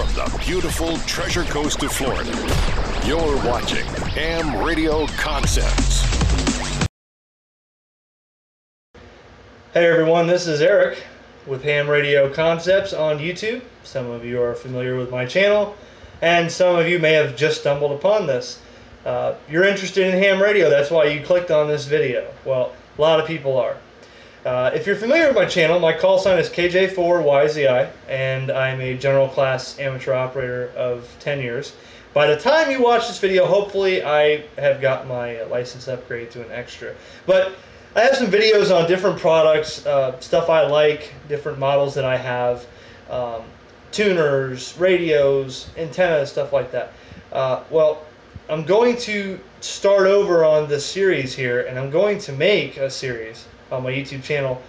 from the beautiful Treasure Coast of Florida. You're watching Ham Radio Concepts. Hey everyone, this is Eric with Ham Radio Concepts on YouTube. Some of you are familiar with my channel, and some of you may have just stumbled upon this. You're interested in ham radio, that's why you clicked on this video. Well, a lot of people are. If you're familiar with my channel, my call sign is KJ4YZI, and I'm a general class amateur operator of 10 years. By the time you watch this video, hopefully I have got my license upgrade to an extra. But I have some videos on different products, stuff I like, different models that I have, tuners, radios, antennas, stuff like that. Well, I'm going to start over on this series here, and I'm going to make a series on my YouTube channel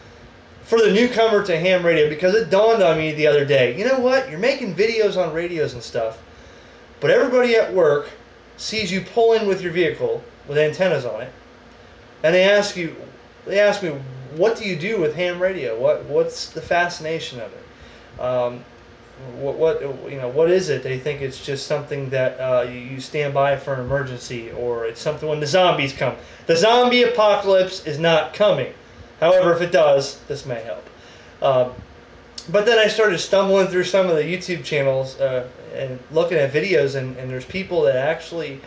for the newcomer to ham radio, because it dawned on me the other day, you know what, you're making videos on radios and stuff, but everybody at work sees you pull in with your vehicle with antennas on it, and they ask me, what do you do with ham radio? What's the fascination of it? What is it? They think it's just something that you stand by for an emergency, or it's something when the zombies come. The zombie apocalypse is not coming. However, if it does, this may help. But then I started stumbling through some of the YouTube channels and looking at videos, and there's people that actually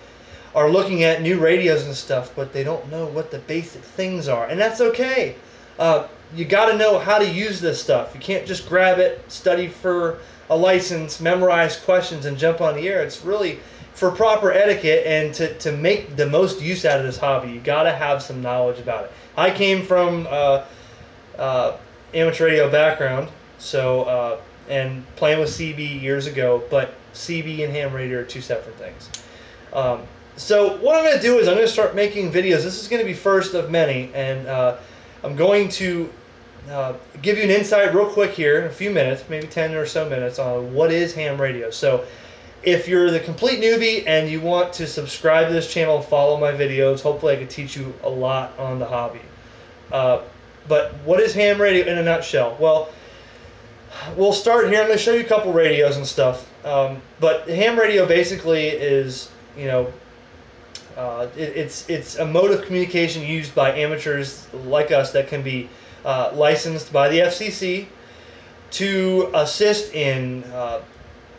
are looking at new radios and stuff, but they don't know what the basic things are, and that's okay. You got to know how to use this stuff. You can't just grab it, study for a license, memorize questions, and jump on the air. It's really for proper etiquette and to make the most use out of this hobby. You got to have some knowledge about it. I came from amateur radio background, so and playing with CB years ago, but CB and ham radio are two separate things. So what I'm going to do is I'm going to start making videos. This is going to be first of many, and I'm going to give you an insight real quick here in a few minutes, maybe 10 or so minutes, on what is ham radio. So if you're the complete newbie and you want to subscribe to this channel, follow my videos, hopefully I can teach you a lot on the hobby. But what is ham radio in a nutshell? Well, we'll start here. I'm going to show you a couple radios and stuff. But ham radio basically is, it's a mode of communication used by amateurs like us that can be licensed by the FCC to assist in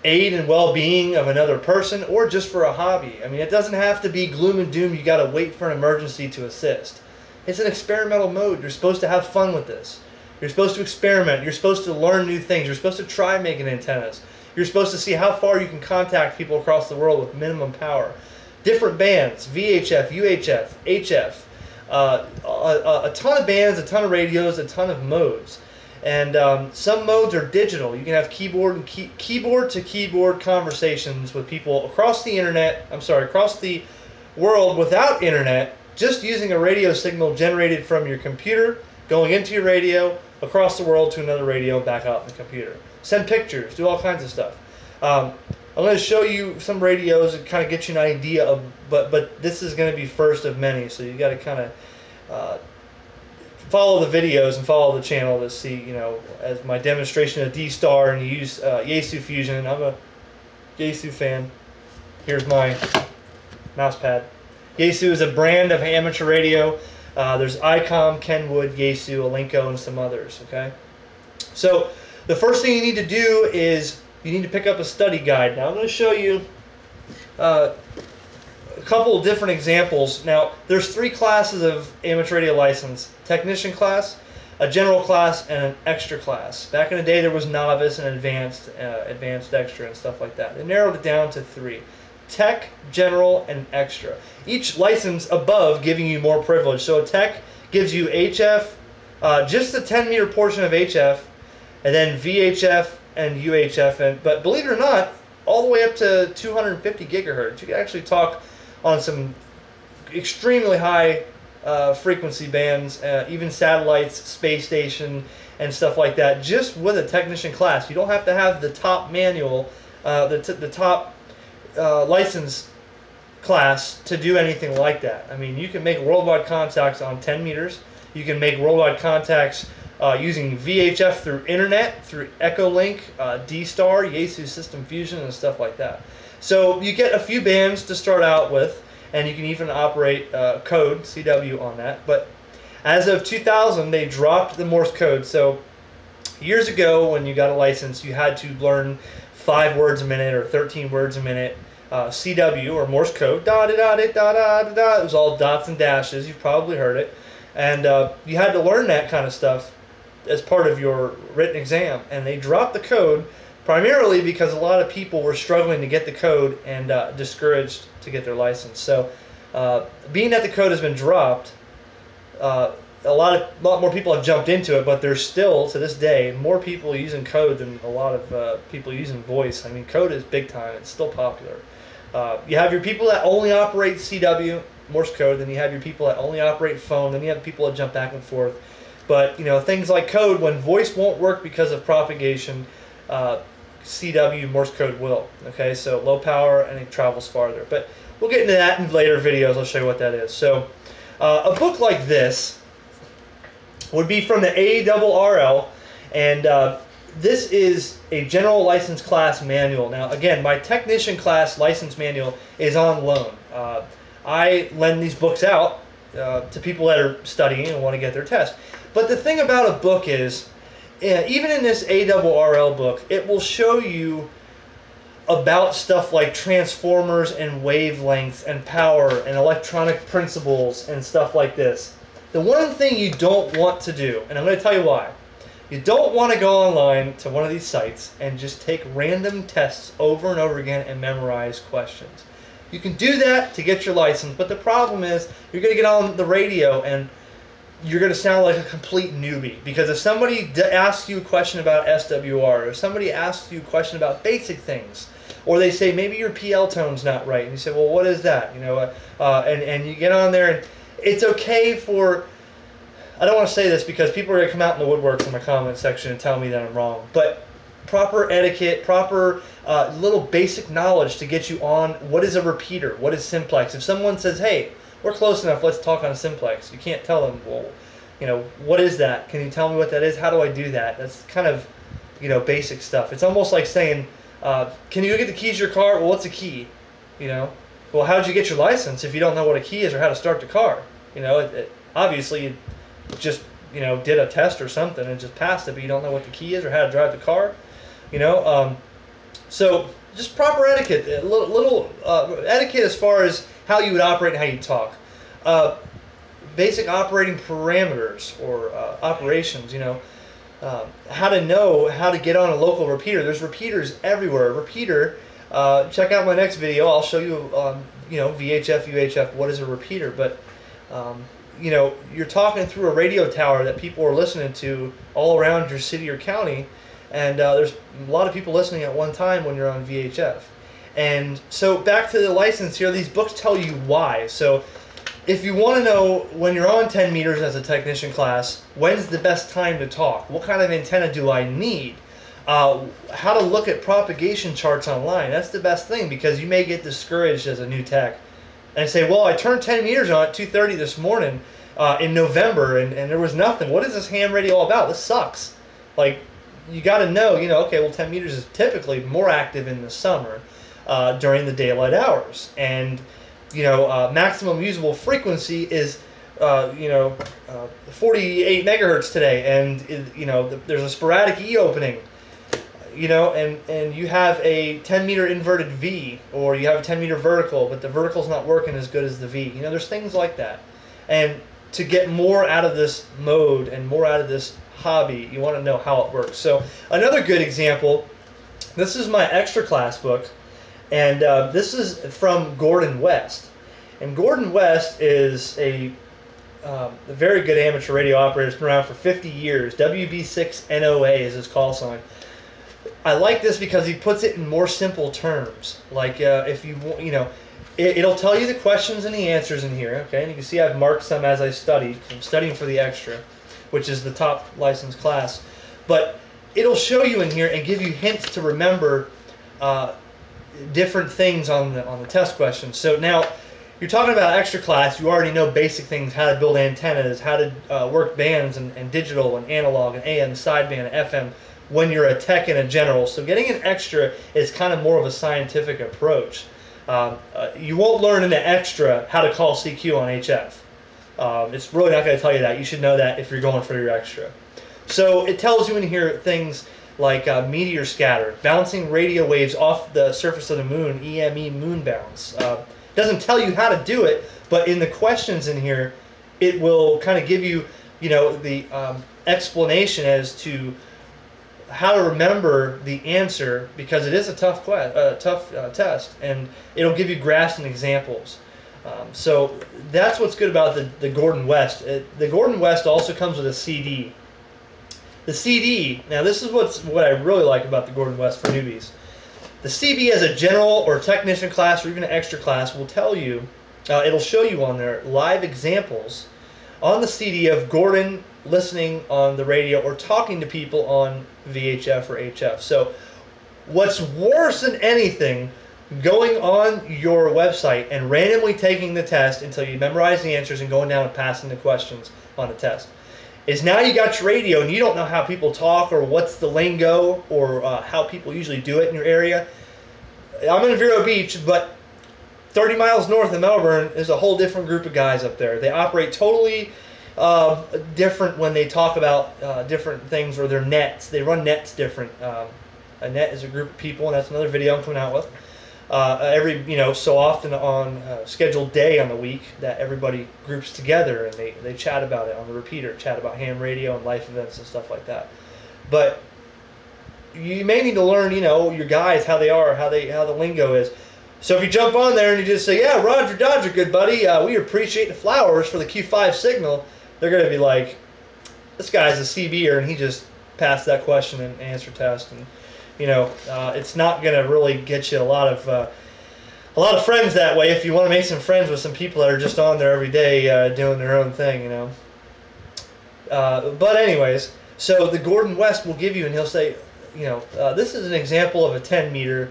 aid and well-being of another person, or just for a hobby. I mean, it doesn't have to be gloom and doom. You got to wait for an emergency to assist. It's an experimental mode. You're supposed to have fun with this. You're supposed to experiment. You're supposed to learn new things. You're supposed to try making antennas. You're supposed to see how far you can contact people across the world with minimum power. Different bands, VHF, UHF, HF, a ton of bands, a ton of radios, a ton of modes. And some modes are digital. You can have keyboard to keyboard conversations with people across the internet, across the world without internet, just using a radio signal generated from your computer, going into your radio, across the world to another radio, back out in the computer. Send pictures, do all kinds of stuff. I'm going to show you some radios and kind of get you an idea of, but this is going to be first of many, so you got to kind of follow the videos and follow the channel to see, as my demonstration of D-Star and use Yaesu Fusion. I'm a Yaesu fan. Here's my mouse pad. Yaesu is a brand of amateur radio. There's ICOM, Kenwood, Yaesu, Alinco, and some others. Okay, so the first thing you need to do is you need to pick up a study guide. Now I'm going to show you a couple of different examples. Now there's three classes of amateur radio license: technician class, a general class, and an extra class. Back in the day there was novice and advanced extra and stuff like that. They narrowed it down to three: tech, general, and extra. Each license above giving you more privilege. So a tech gives you HF, just the 10-meter portion of HF, and then VHF and UHF, but believe it or not, all the way up to 250 gigahertz. You can actually talk on some extremely high frequency bands, even satellites, space station, and stuff like that, just with a technician class. You don't have to have the top manual, the top license class to do anything like that. I mean, you can make worldwide contacts on 10 meters. You can make worldwide contacts using VHF through internet, through Echolink, D-Star, Yaesu System Fusion, and stuff like that. So you get a few bands to start out with, and you can even operate code, CW, on that. But as of 2000, they dropped the Morse code. So years ago, when you got a license, you had to learn 5 words a minute or 13 words a minute. CW, or Morse code, da da da da da da da. It was all dots and dashes. You've probably heard it. And you had to learn that kind of stuff as part of your written exam. And they dropped the code primarily because a lot of people were struggling to get the code and discouraged to get their license. So being that the code has been dropped, a lot more people have jumped into it, but there's still, to this day, more people using code than a lot of people using voice. I mean, code is big time. It's still popular. You have your people that only operate CW, Morse code, then you have your people that only operate phone, then you have people that jump back and forth. But, you know, things like code, when voice won't work because of propagation, CW, Morse code will. Okay, so low power and it travels farther. But we'll get into that in later videos. I'll show you what that is. So a book like this would be from the ARRL, and this is a general license class manual. Now, again, my technician class license manual is on loan. I lend these books out to people that are studying and want to get their test. But the thing about a book is, even in this ARRL book, it will show you about stuff like transformers and wavelengths and power and electronic principles and stuff like this. The one thing you don't want to do, and I'm going to tell you why, you don't want to go online to one of these sites and just take random tests over and over again and memorize questions. You can do that to get your license, but the problem is you're going to get on the radio and you're going to sound like a complete newbie. Because if somebody asks you a question about SWR, or somebody asks you a question about basic things, or they say maybe your PL tone's not right, and you say, well, what is that? You know, and you get on there, and it's okay for, I don't want to say this because people are going to come out in the woodworks in my comment section and tell me that I'm wrong, but proper etiquette, proper little basic knowledge to get you on what is a repeater, what is simplex. If someone says, hey, we're close enough, let's talk on a simplex, you can't tell them, well, you know, what is that? Can you tell me what that is? How do I do that? That's kind of, you know, basic stuff. It's almost like saying, can you go get the keys to your car? Well, what's a key? You know, well, how did you get your license if you don't know what a key is or how to start the car? You know, obviously you just, you know, did a test or something and just passed it, but you don't know what the key is or how to drive the car. You know, so just proper etiquette, a little etiquette as far as how you would operate and how you talk. Basic operating parameters or operations, you know, how to know how to get on a local repeater. There's repeaters everywhere. Repeater, check out my next video. I'll show you, you know, VHF, UHF, what is a repeater. But, you know, you're talking through a radio tower that people are listening to all around your city or county, and there's a lot of people listening at one time when you're on VHF. And so back to the license here, these books tell you why. So if you want to know when you're on 10 meters as a technician class, when's the best time to talk? What kind of antenna do I need? How to look at propagation charts online. That's the best thing, because you may get discouraged as a new tech and say, well, I turned 10 meters on at 2:30 this morning in November and there was nothing. What is this ham radio all about? This sucks. Like, you got to know, you know, okay, well, 10 meters is typically more active in the summer during the daylight hours. And, you know, maximum usable frequency is, you know, 48 megahertz today. And, you know, there's a sporadic E opening, you know, and you have a 10 meter inverted V, or you have a 10 meter vertical, but the vertical's not working as good as the V. You know, there's things like that. And to get more out of this mode and more out of this hobby, you want to know how it works. So another good example, this is my extra class book, and this is from Gordon West. And Gordon West is a very good amateur radio operator. He's been around for 50 years. WB6NOA is his call sign. I like this because he puts it in more simple terms. Like if you know, it'll tell you the questions and the answers in here. Okay, and you can see I've marked some as I studied. I'm studying for the extra, which is the top licensed class. But it'll show you in here and give you hints to remember different things on the test questions. So now, you're talking about extra class, you already know basic things, how to build antennas, how to work bands and digital and analog and AM, sideband, and FM when you're a tech and a general. So getting an extra is kind of more of a scientific approach. You won't learn in the extra how to call CQ on HF. It's really not going to tell you that. You should know that if you're going for your extra. So it tells you in here things like meteor scatter, bouncing radio waves off the surface of the moon, EME moon bounce. Doesn't tell you how to do it, but in the questions in here, it will kind of give you, the explanation as to how to remember the answer, because it is a tough test, and it'll give you graphs and examples. So that's what's good about the Gordon West. The Gordon West also comes with a CD. The CD, now this is what I really like about the Gordon West for newbies. The CB as a general or technician class or even an extra class will tell you, it'll show you on there live examples on the CD of Gordon listening on the radio or talking to people on VHF or HF. So what's worse than anything, going on your website and randomly taking the test until you memorize the answers and going down and passing the questions on the test, is now you got your radio and you don't know how people talk or what's the lingo or how people usually do it in your area. I'm in Vero Beach, but 30 miles north of Melbourne is a whole different group of guys up there. They operate totally different when they talk about different things, or their nets. They run nets different. A net is a group of people, and that's another video I'm coming out with. Every so often on a scheduled day on the week that everybody groups together and they chat about it on the repeater, chat about ham radio and life events and stuff like that. But you may need to learn, your guys, how they are, how the lingo is. So if you jump on there and you just say, yeah, Roger Dodger, good buddy, we appreciate the flowers for the Q5 signal, they're going to be like, this guy's a CBer and he just passed that question and answer test. And it's not going to really get you a lot of friends that way if you want to make some friends with some people that are just on there every day doing their own thing, But anyways, so the Gordon West will give you, and he'll say, this is an example of a 10-meter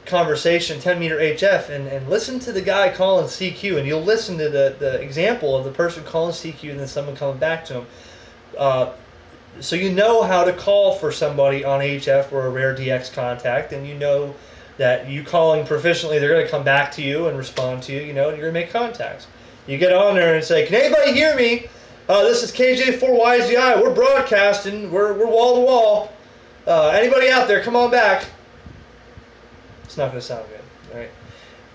conversation, 10-meter HF, and listen to the guy calling CQ, and you'll listen to the example of the person calling CQ and then someone coming back to him. So you know how to call for somebody on HF or a rare DX contact, and you know that you calling proficiently, they're going to come back to you and respond to you, and you're going to make contacts. You get on there and say, can anybody hear me? This is KJ4YZI. We're broadcasting. We're wall to wall. Anybody out there, come on back. It's not going to sound good, all right?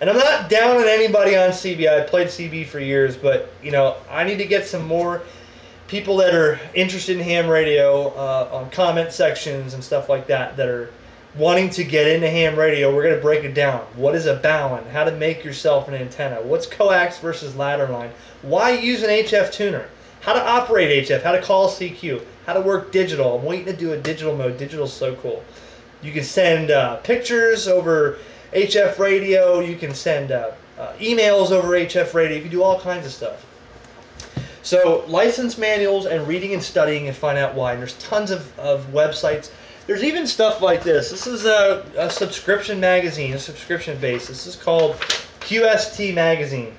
And I'm not down on anybody on CB. I played CB for years, but, I need to get some more people that are interested in ham radio on comment sections and stuff like that are wanting to get into ham radio. We're going to break it down. What is a bowline? How to make yourself an antenna? What's coax versus ladder line? Why use an HF tuner? How to operate HF? How to call CQ? How to work digital? I'm waiting to do a digital mode. Digital's so cool. You can send pictures over HF radio. You can send emails over HF radio. You can do all kinds of stuff. So license manuals and reading and studying and find out why. And there's tons of websites. There's even stuff like this. This is a subscription magazine, a subscription base. This is called QST Magazine.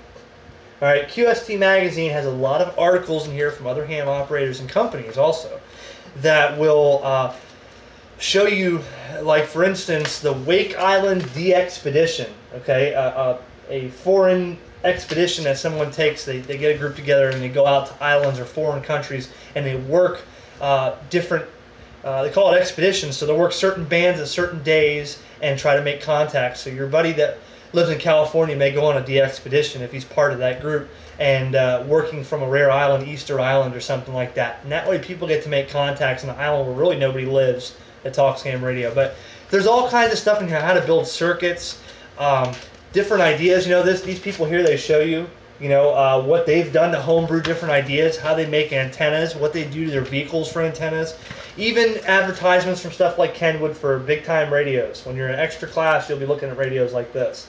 All right, QST Magazine has a lot of articles in here from other ham operators and companies also that will show you, like for instance, the Wake Island D-Expedition, okay, a foreign expedition that someone takes. They get a group together and they go out to islands or foreign countries and they work different, they call it expeditions, so they'll work certain bands at certain days and try to make contacts. So your buddy that lives in California may go on a D-Expedition if he's part of that group and working from a rare island, Easter Island or something like that. And that way people get to make contacts on an island where really nobody lives that talks ham radio. But there's all kinds of stuff in here, how to build circuits, different ideas. These people here, they show you, what they've done to homebrew different ideas, how they make antennas, what they do to their vehicles for antennas, even advertisements from stuff like Kenwood for big-time radios. When you're in extra class, you'll be looking at radios like this.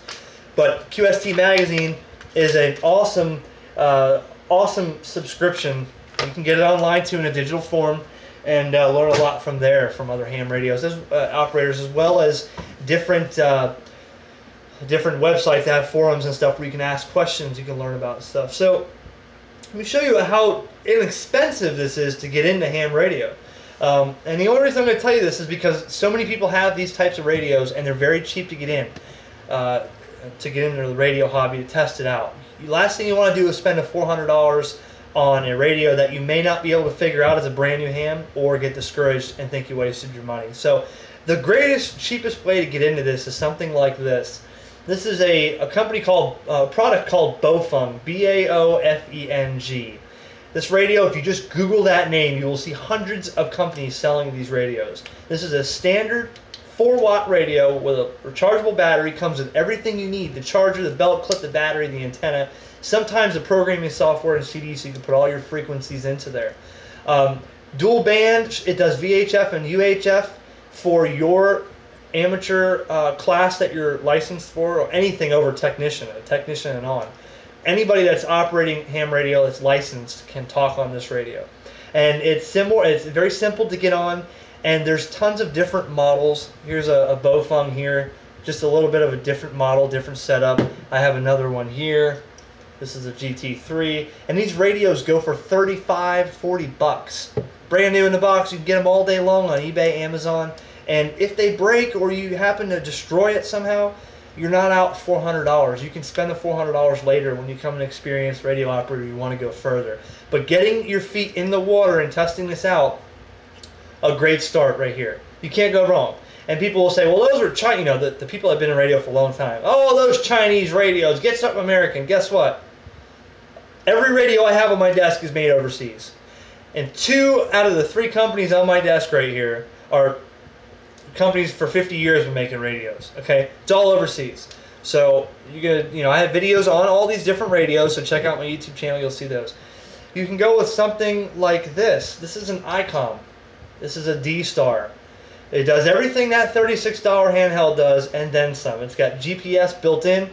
But QST Magazine is an awesome, awesome subscription. You can get it online too in a digital form and learn a lot from there, from other ham radios, operators, as well as different different websites that have forums and stuff where you can ask questions, you can learn about stuff. So let me show you how inexpensive this is to get into ham radio. And the only reason I'm going to tell you this is because so many people have these types of radios and they're very cheap to get into the radio hobby, to test it out. The last thing you want to do is spend $400 on a radio that you may not be able to figure out as a brand new ham, or get discouraged and think you wasted your money. So the greatest, cheapest way to get into this is something like this. This is a product called Baofeng, B-A-O-F-E-N-G. This radio, if you just Google that name, you will see hundreds of companies selling these radios. This is a standard 4-watt radio with a rechargeable battery. Comes with everything you need: the charger, the belt clip, the battery, the antenna, sometimes the programming software and CD, so you can put all your frequencies into there. Dual band, it does VHF and UHF for your amateur class that you're licensed for, or anything over a technician and on. Anybody that's operating ham radio that's licensed can talk on this radio. And it's very simple to get on, and there's tons of different models. Here's a Baofeng here, just a little bit of a different model, different setup. I have another one here. This is a GT3, and these radios go for $35–40. Brand new in the box. You can get them all day long on eBay, Amazon, and if they break or you happen to destroy it somehow, you're not out $400. You can spend the $400 later when you become an experienced radio operator. You want to go further. But getting your feet in the water and testing this out, a great start right here. You can't go wrong. And people will say, well, those are Chinese. You know, the people that have been in radio for a long time. Oh, those Chinese radios. Get something American. Guess what? Every radio I have on my desk is made overseas. And 2 out of the 3 companies on my desk right here are companies for 50 years been making radios. Okay, it's all overseas. So I have videos on all these different radios. So check out my YouTube channel. You'll see those. You can go with something like this. This is an ICOM. This is a D-Star. It does everything that $36 handheld does, and then some. It's got GPS built in.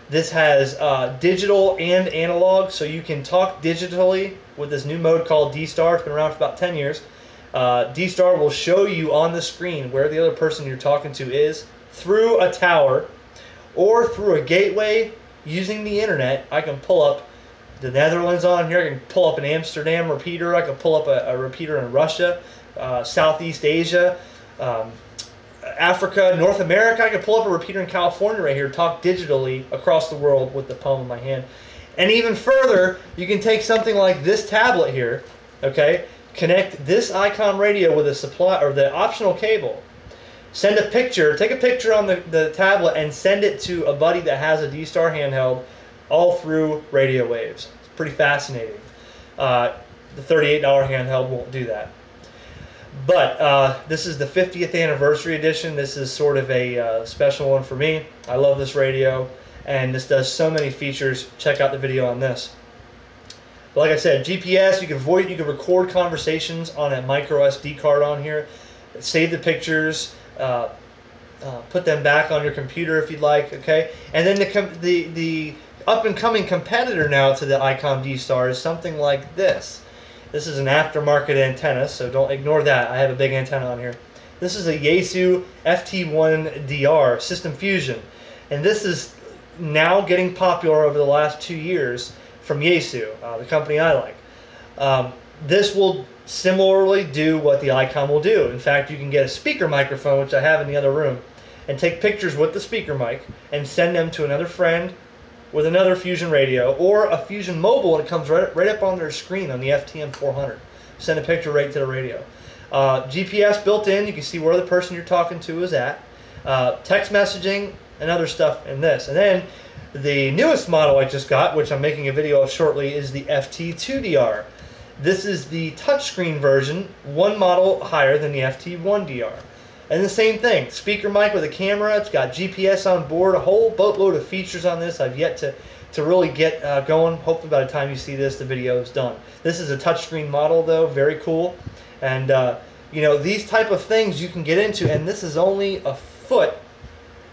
This has digital and analog, so you can talk digitally with this new mode called D-Star. It's been around for about 10 years. D-Star will show you on the screen where the other person you're talking to is through a tower or through a gateway using the internet. I can pull up the Netherlands on here. I can pull up an Amsterdam repeater. I can pull up a repeater in Russia, Southeast Asia, Africa, North America. I can pull up a repeater in California right here, talk digitally across the world with the palm of my hand. And even further, you can take something like this tablet here, okay? Connect this ICOM radio with a supply or the optional cable. Send a picture, take a picture on the tablet and send it to a buddy that has a D-Star handheld, all through radio waves. It's pretty fascinating. The $38 handheld won't do that. But this is the 50th anniversary edition. This is sort of a special one for me. I love this radio, and this does so many features. Check out the video on this. But like I said, GPS, you can record conversations on a micro SD card on here, save the pictures, put them back on your computer if you'd like, okay? And then the up-and-coming competitor now to the ICOM D-Star is something like this. This is an aftermarket antenna, so don't ignore that. I have a big antenna on here. This is a Yaesu FT1DR System Fusion, and this is now getting popular over the last 2 years from Yaesu, the company I like. This will similarly do what the ICOM will do. In fact, you can get a speaker microphone, which I have in the other room, and take pictures with the speaker mic and send them to another friend with another Fusion radio, or a Fusion mobile, and it comes right up on their screen on the FTM 400. Send a picture right to the radio. GPS built in, you can see where the person you're talking to is at. Text messaging and other stuff in this. And then the newest model I just got, which I'm making a video of shortly, is the FT2DR. This is the touchscreen version, one model higher than the FT1DR. And the same thing, speaker mic with a camera, it's got GPS on board, a whole boatload of features on this. I've yet to really get going. Hopefully by the time you see this, the video is done. This is a touchscreen model though, very cool. And these type of things you can get into, and this is only a foot,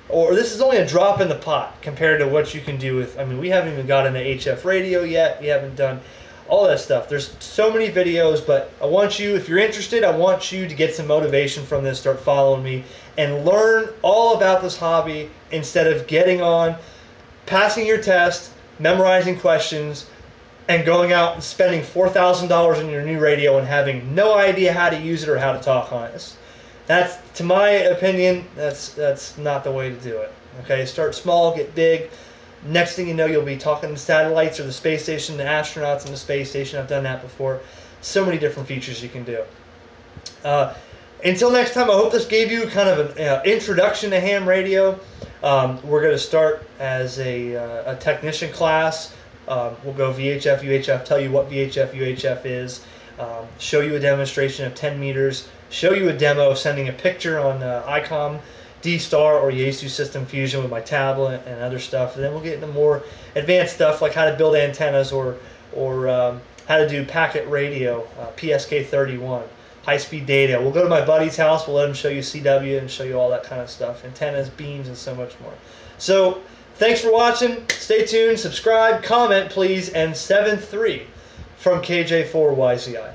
or this is only a drop in the pot compared to what you can do with, I mean, we haven't even got into HF radio yet. We haven't done all that stuff. There's so many videos, but I want you, if you're interested, I want you to get some motivation from this, start following me, and learn all about this hobby instead of getting on, passing your test, memorizing questions, and going out and spending $4,000 on your new radio and having no idea how to use it or how to talk on it. That's, to my opinion, that's not the way to do it. Okay, start small, get big. Next thing you know, you'll be talking to satellites or the space station, the astronauts in the space station. I've done that before. So many different features you can do. Until next time, I hope this gave you kind of an introduction to ham radio. We're going to start as a technician class. We'll go VHF, UHF, tell you what VHF, UHF is, show you a demonstration of 10 meters, show you a demo of sending a picture on ICOM D-Star or Yaesu System Fusion with my tablet and other stuff. And then we'll get into more advanced stuff like how to build antennas or how to do packet radio, PSK31, high-speed data. We'll go to my buddy's house. We'll let him show you CW and show you all that kind of stuff, antennas, beams, and so much more. So thanks for watching. Stay tuned, subscribe, comment, please, and 7-3 from KJ4YZI.